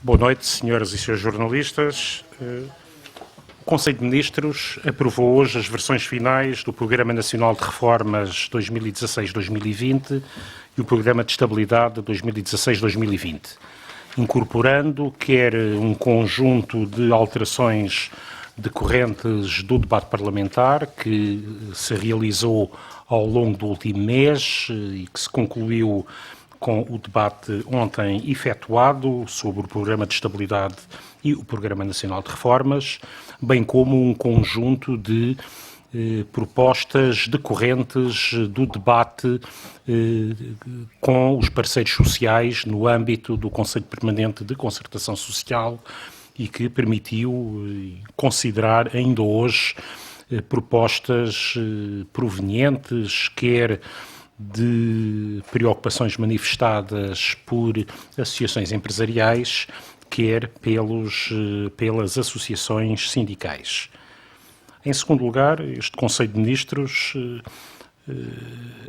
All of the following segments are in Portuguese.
Boa noite, senhoras e senhores jornalistas. O Conselho de Ministros aprovou hoje as versões finais do Programa Nacional de Reformas 2016-2020 e o Programa de Estabilidade 2016-2020, incorporando quer um conjunto de alterações decorrentes do debate parlamentar que se realizou ao longo do último mês e que se concluiu com o debate ontem efetuado sobre o Programa de Estabilidade e o Programa Nacional de Reformas, bem como um conjunto de propostas decorrentes do debate com os parceiros sociais no âmbito do Conselho Permanente de Concertação Social e que permitiu considerar ainda hoje propostas provenientes, quer de preocupações manifestadas por associações empresariais, quer pelas associações sindicais. Em segundo lugar, este Conselho de Ministros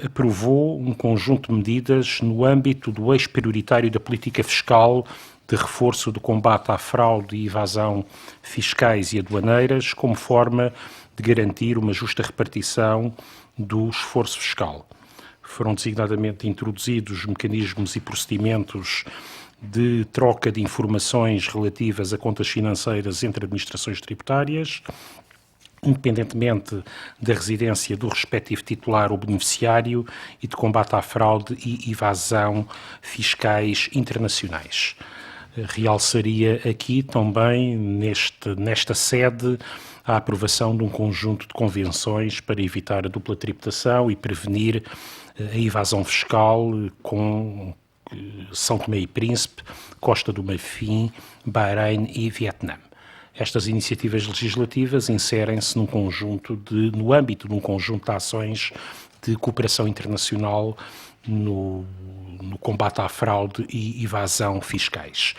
aprovou um conjunto de medidas no âmbito do eixo prioritário da política fiscal de reforço do combate à fraude e evasão fiscais e aduaneiras, como forma de garantir uma justa repartição do esforço fiscal. Foram designadamente introduzidos mecanismos e procedimentos de troca de informações relativas a contas financeiras entre administrações tributárias, independentemente da residência do respectivo titular ou beneficiário, e de combate à fraude e evasão fiscais internacionais. Realçaria aqui também, nesta sede, a aprovação de um conjunto de convenções para evitar a dupla tributação e prevenir a evasão fiscal com São Tomé e Príncipe, Costa do Marfim, Bahrein e Vietnã. Estas iniciativas legislativas inserem-se no âmbito de um conjunto de ações de cooperação internacional no combate à fraude e evasão fiscais.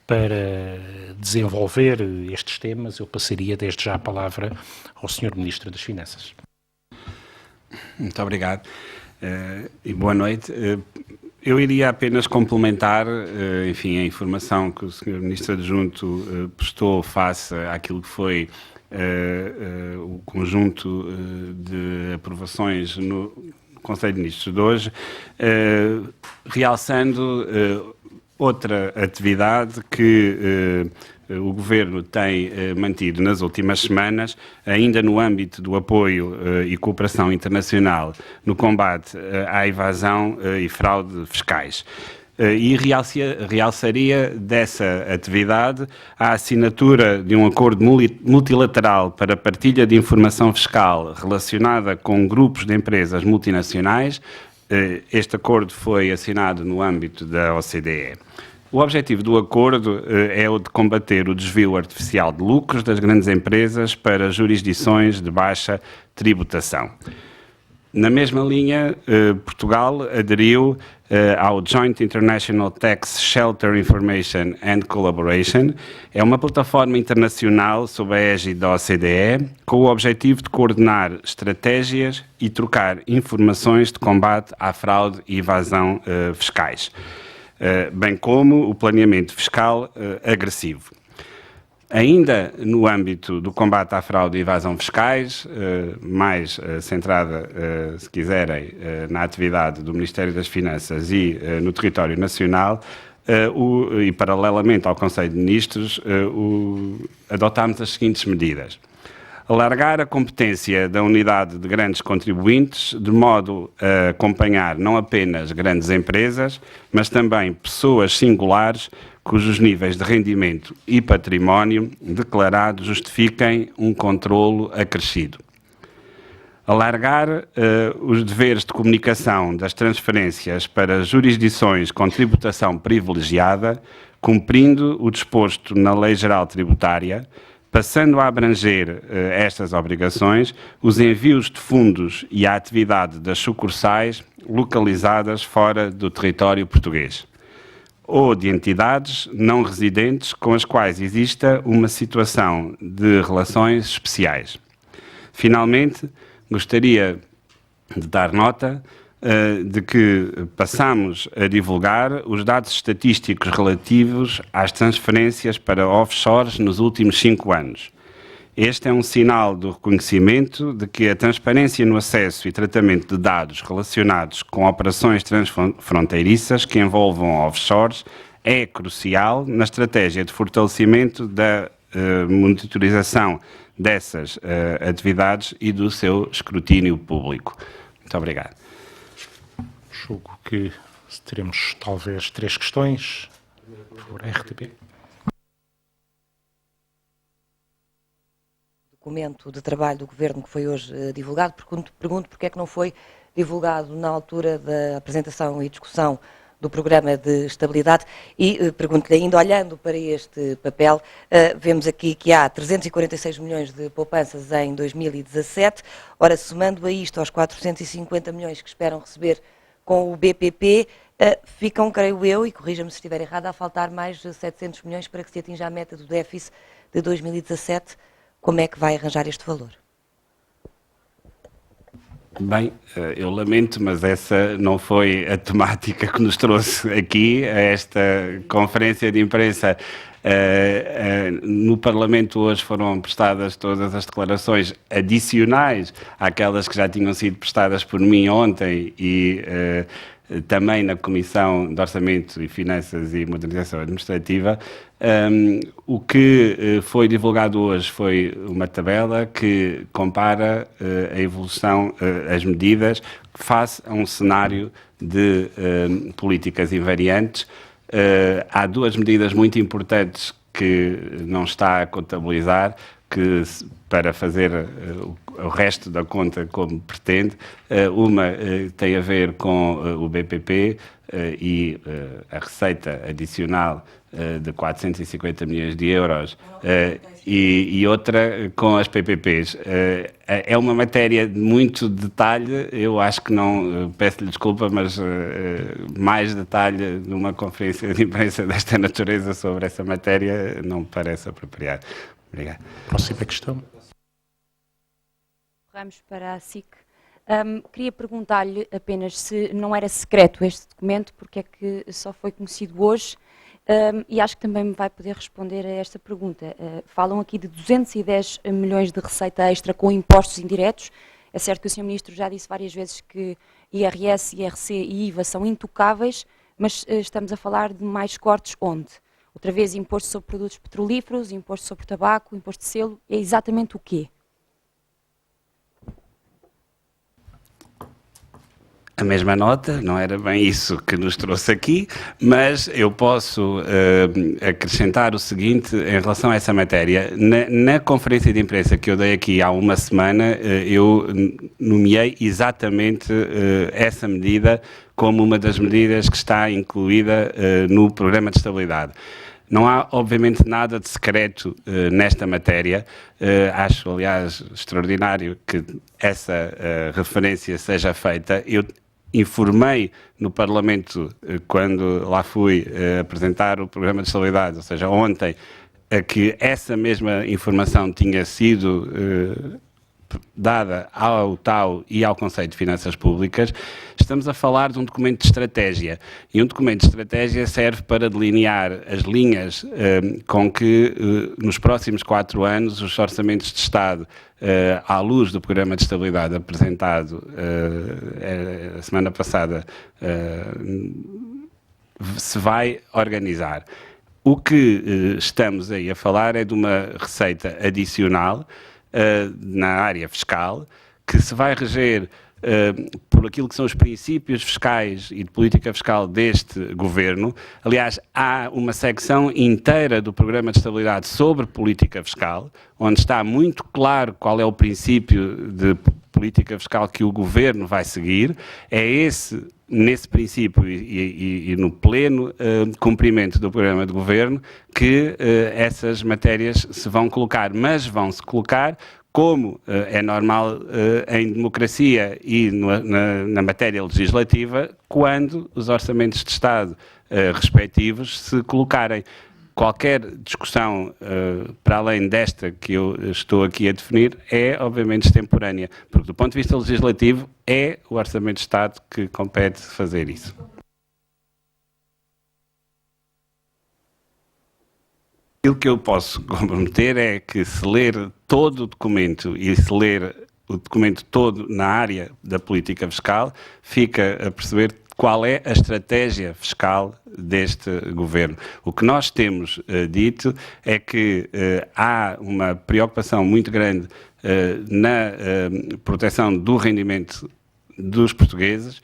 Para desenvolver estes temas, eu passaria desde já a palavra ao Sr. Ministro das Finanças. Muito obrigado e boa noite. Eu iria apenas complementar, enfim, a informação que o Sr. Ministro Adjunto prestou face àquilo que foi o conjunto de aprovações no Conselho de Ministros de hoje, realçando outra atividade que o Governo tem mantido nas últimas semanas, ainda no âmbito do apoio e cooperação internacional no combate à evasão e fraude fiscais. E realçaria dessa atividade a assinatura de um acordo multilateral para a partilha de informação fiscal relacionada com grupos de empresas multinacionais. Este acordo foi assinado no âmbito da OCDE. O objetivo do acordo é o de combater o desvio artificial de lucros das grandes empresas para jurisdições de baixa tributação. Na mesma linha, Portugal aderiu ao Joint International Tax Shelter Information and Collaboration. É uma plataforma internacional sob a égide da OCDE, com o objetivo de coordenar estratégias e trocar informações de combate à fraude e evasão fiscais, bem como o planeamento fiscal agressivo. Ainda no âmbito do combate à fraude e evasão fiscais, mais centrada, se quiserem, na atividade do Ministério das Finanças e no território nacional, e paralelamente ao Conselho de Ministros, adotámos as seguintes medidas. Alargar a competência da unidade de grandes contribuintes, de modo a acompanhar não apenas grandes empresas, mas também pessoas singulares cujos níveis de rendimento e património declarado justifiquem um controlo acrescido. Alargar os deveres de comunicação das transferências para jurisdições com tributação privilegiada, cumprindo o disposto na Lei Geral Tributária, passando a abranger estas obrigações os envios de fundos e a atividade das sucursais localizadas fora do território português, ou de entidades não residentes com as quais exista uma situação de relações especiais. Finalmente, gostaria de dar nota de que passamos a divulgar os dados estatísticos relativos às transferências para offshores nos últimos 5 anos. Este é um sinal do reconhecimento de que a transparência no acesso e tratamento de dados relacionados com operações transfronteiriças que envolvam offshores é crucial na estratégia de fortalecimento da monitorização dessas atividades e do seu escrutínio público. Muito obrigado. Julgo que teremos talvez 3 questões. Por favor, RTP. Documento de trabalho do Governo que foi hoje divulgado, pergunto porque é que não foi divulgado na altura da apresentação e discussão do Programa de Estabilidade e pergunto-lhe ainda, olhando para este papel, vemos aqui que há 346 milhões de poupanças em 2017, ora, somando a isto aos 450 milhões que esperam receber com o BPP, ficam, creio eu, e corrija-me se estiver errado, a faltar mais de 700 milhões para que se atinja a meta do déficit de 2017. Como é que vai arranjar este valor? Bem, eu lamento, mas essa não foi a temática que nos trouxe aqui a esta conferência de imprensa. No Parlamento hoje foram prestadas todas as declarações adicionais àquelas que já tinham sido prestadas por mim ontem e também na Comissão de Orçamento e Finanças e Modernização Administrativa. O que foi divulgado hoje foi uma tabela que compara a evolução, as medidas, face a um cenário de políticas invariantes. Há 2 medidas muito importantes que não está a contabilizar, que para fazer o resto da conta como pretende. Uma tem a ver com o BPP e a receita adicional de 450 milhões de euros e outra com as PPPs. É uma matéria de muito detalhe, eu acho que não, peço-lhe desculpa, mas mais detalhe numa conferência de imprensa desta natureza sobre essa matéria não me parece apropriado. Obrigado. Próxima questão. Ramos para a SIC. Queria perguntar-lhe apenas se não era secreto este documento, porque é que só foi conhecido hoje, e acho que também me vai poder responder a esta pergunta. Falam aqui de 210 milhões de receita extra com impostos indiretos. É certo que o Sr. Ministro já disse várias vezes que IRS, IRC e IVA são intocáveis, mas estamos a falar de mais cortes onde? Outra vez, imposto sobre produtos petrolíferos, imposto sobre tabaco, imposto de selo, é exatamente o quê? A mesma nota, não era bem isso que nos trouxe aqui, mas eu posso acrescentar o seguinte em relação a essa matéria. Na conferência de imprensa que eu dei aqui há uma semana, eu nomeei exatamente essa medida como uma das medidas que está incluída no Programa de Estabilidade. Não há, obviamente, nada de secreto nesta matéria. Acho, aliás, extraordinário que essa referência seja feita. Eu informei no Parlamento, quando lá fui apresentar o Programa de Estabilidade, ou seja, ontem, que essa mesma informação tinha sido dada ao TAU e ao Conselho de Finanças Públicas. Estamos a falar de um documento de estratégia, e um documento de estratégia serve para delinear as linhas com que, nos próximos 4 anos, os orçamentos de Estado, à luz do Programa de Estabilidade apresentado a semana passada, se vai organizar. O que estamos aí a falar é de uma receita adicional na área fiscal, que se vai reger por aquilo que são os princípios fiscais e de política fiscal deste Governo. Aliás, há uma secção inteira do Programa de Estabilidade sobre política fiscal, onde está muito claro qual é o princípio de política fiscal que o Governo vai seguir. É nesse princípio e no pleno cumprimento do programa de Governo que essas matérias se vão colocar, mas vão-se colocar como é normal em democracia e na matéria legislativa, quando os orçamentos de Estado respectivos se colocarem. qualquer discussão para além desta que eu estou aqui a definir é, obviamente, extemporânea, porque do ponto de vista legislativo é o Orçamento de Estado que compete fazer isso. Aquilo que eu posso comprometer é que se ler todo o documento e se ler o documento todo na área da política fiscal, fica a perceber qual é a estratégia fiscal deste governo. O que nós temos dito é que há uma preocupação muito grande na proteção do rendimento dos portugueses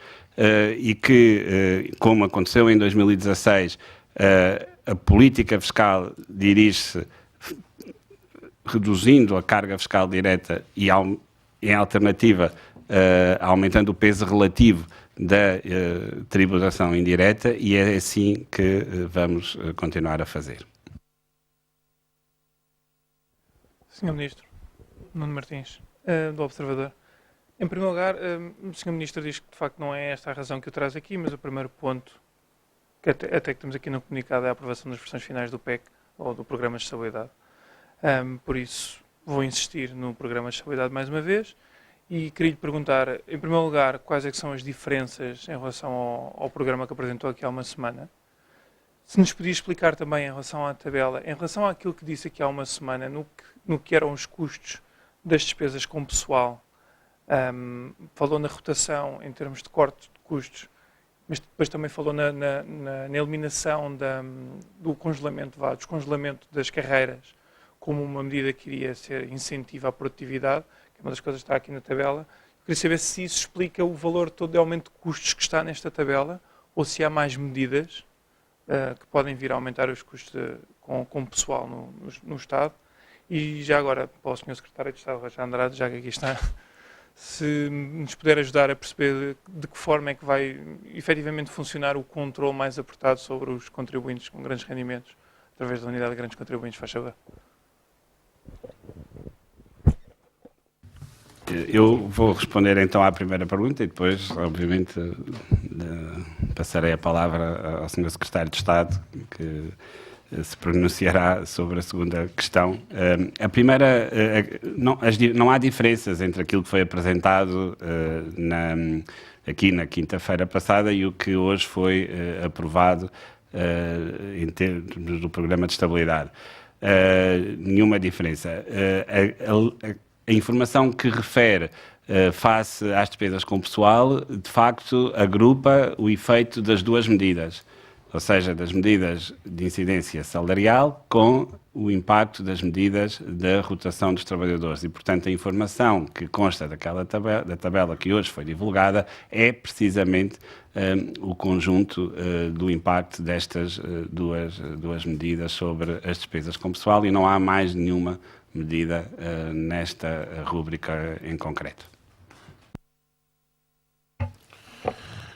e que, como aconteceu em 2016, a política fiscal dirige-se reduzindo a carga fiscal direta e, em alternativa, aumentando o peso relativo da tributação indireta, e é assim que vamos continuar a fazer. Sr. Ministro, Nuno Martins, do Observador. Em primeiro lugar, o Sr. Ministro diz que de facto não é esta a razão que o traz aqui, mas o primeiro ponto, que até que temos aqui no comunicado, é a aprovação das versões finais do PEC, ou do Programa de Estabilidade. Por isso, vou insistir no Programa de Estabilidade mais uma vez, e queria lhe perguntar, em primeiro lugar, quais é que são as diferenças em relação ao programa que apresentou aqui há uma semana. Se nos podia explicar também em relação à tabela, em relação àquilo que disse aqui há uma semana, no que eram os custos das despesas com pessoal, falou na rotação em termos de corte de custos, mas depois também falou na eliminação do congelamento, do descongelamento das carreiras, como uma medida que iria ser incentivo à produtividade, que é uma das coisas que está aqui na tabela. Eu queria saber se isso explica o valor todo de aumento de custos que está nesta tabela, ou se há mais medidas que podem vir a aumentar os custos com pessoal no Estado. E já agora, para o Sr. Secretário de Estado, Rocha Andrade, já que aqui está, se nos puder ajudar a perceber de que forma é que vai efetivamente funcionar o controle mais apertado sobre os contribuintes com grandes rendimentos, através da unidade de grandes contribuintes, faz favor. Eu vou responder então à primeira pergunta e depois, obviamente, passarei a palavra ao Sr. Secretário de Estado, que se pronunciará sobre a segunda questão. A primeira, não há diferenças entre aquilo que foi apresentado aqui na quinta-feira passada e o que hoje foi aprovado em termos do Programa de Estabilidade. Nenhuma diferença. A informação que refere face às despesas com pessoal, de facto, agrupa o efeito das duas medidas, ou seja, das medidas de incidência salarial com o impacto das medidas da rotação dos trabalhadores. E, portanto, a informação que consta da tabela que hoje foi divulgada é precisamente o conjunto do impacto destas duas medidas sobre as despesas com pessoal, e não há mais nenhuma medida nesta rúbrica em concreto.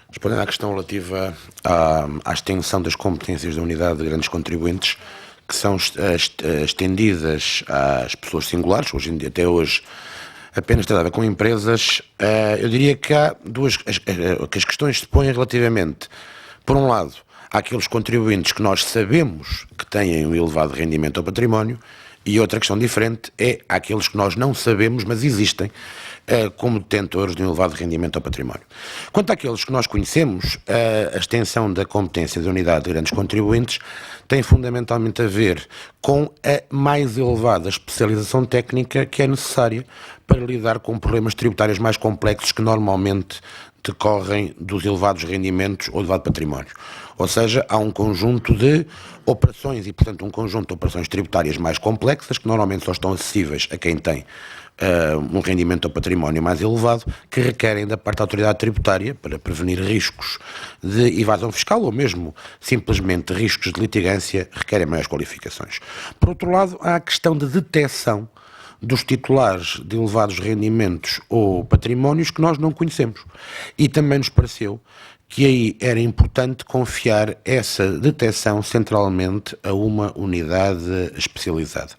Respondendo à questão relativa à extensão das competências da unidade de grandes contribuintes, que são estendidas às pessoas singulares, hoje em dia, até hoje, apenas tem a ver com empresas, eu diria que há que as questões se põem relativamente, por um lado, àqueles contribuintes que nós sabemos que têm um elevado rendimento ao património, e outra questão diferente é àqueles que nós não sabemos, mas existem, como detentores de um elevado rendimento ao património. Quanto àqueles que nós conhecemos, a extensão da competência da unidade de grandes contribuintes tem fundamentalmente a ver com a mais elevada especialização técnica que é necessária para lidar com problemas tributários mais complexos que normalmente decorrem dos elevados rendimentos ou elevado património. Ou seja, há um conjunto de operações e, portanto, um conjunto de operações tributárias mais complexas que normalmente só estão acessíveis a quem tem um rendimento ao património mais elevado, que requerem da parte da autoridade tributária, para prevenir riscos de evasão fiscal ou mesmo simplesmente riscos de litigância, requerem maiores qualificações. Por outro lado, há a questão de detecção dos titulares de elevados rendimentos ou patrimónios que nós não conhecemos. E também nos pareceu que aí era importante confiar essa detecção centralmente a uma unidade especializada.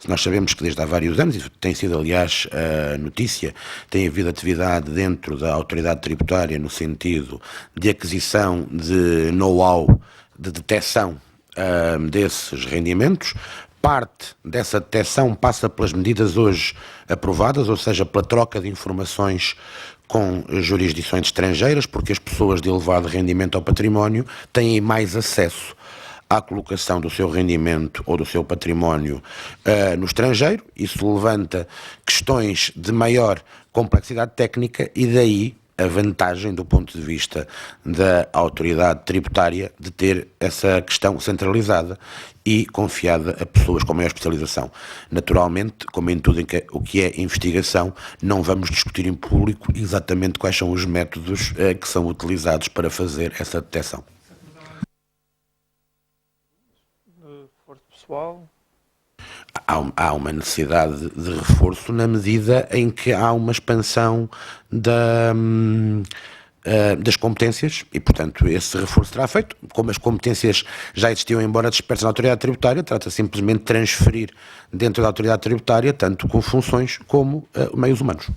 Nós sabemos que desde há vários anos, e tem sido aliás a notícia, tem havido atividade dentro da autoridade tributária no sentido de aquisição de know-how de detecção desses rendimentos. Parte dessa detecção passa pelas medidas hoje aprovadas, ou seja, pela troca de informações com jurisdições estrangeiras, porque as pessoas de elevado rendimento ao património têm mais acesso à colocação do seu rendimento ou do seu património no estrangeiro. Isso levanta questões de maior complexidade técnica e daí a vantagem do ponto de vista da autoridade tributária de ter essa questão centralizada e confiada a pessoas com maior especialização. Naturalmente, como em tudo o que é investigação, não vamos discutir em público exatamente quais são os métodos que são utilizados para fazer essa detecção. Reforço pessoal? Há uma necessidade de reforço na medida em que há uma expansão das competências e, portanto, esse reforço será feito. Como as competências já existiam, embora dispersas na autoridade tributária, trata simplesmente de transferir dentro da autoridade tributária, tanto com funções como meios humanos.